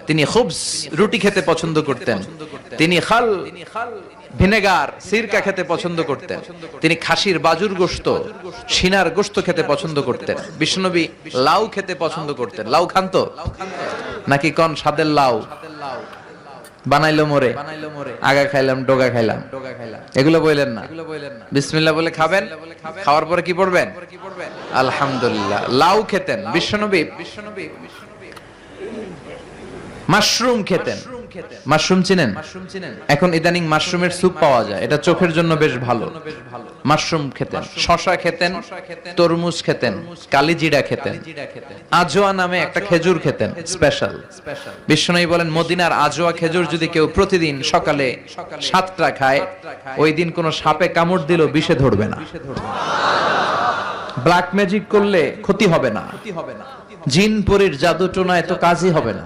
তিনি খুবস রুটি খেতে পছন্দ করতেন, তিনি খাল ভিনেগার সিরকা খেতে পছন্দ করতেন, তিনি খাসির বাজুর গোশত সিনার গোশত খেতে পছন্দ করতেন। বিশ্বনবী লাউ খেতে পছন্দ করতেন। লাউ খান তো নাকি কোন স্বাদের লাউ? বানাইলো মোরে, আগা খাইলাম ডোগা খাইলাম, এগুলো বললেন না। বিসমিল্লাহ বলে খাবেন, খাওয়ার পরে কি পড়বেন? আলহামদুলিল্লাহ। লাউ খেতেন বিশ্বনবী। মাশরুম খেতেন। মাশরুম চিনেন? এখন ইদানিং মাশরুমের স্যুপ পাওয়া যায়, এটা চোখের জন্য বেশ ভালো। মাশরুম খেতেন, শশা খেতেন, তরমুজ খেতেন, কালিজিরা খেতেন, আজোয়া নামে একটা খেজুর খেতেন স্পেশাল। বিশ্বনবী বলেন মদিনার আজোয়া খেজুর যদি কেউ প্রতিদিন সকালে 7টা খায়, ওই দিন কোন সাপে কামড় দিল বিষে ধরবে না, ব্ল্যাক ম্যাজিক করলে ক্ষতি হবে না, জিন পরীর জাদু টোনায় তো কাজই হবে না।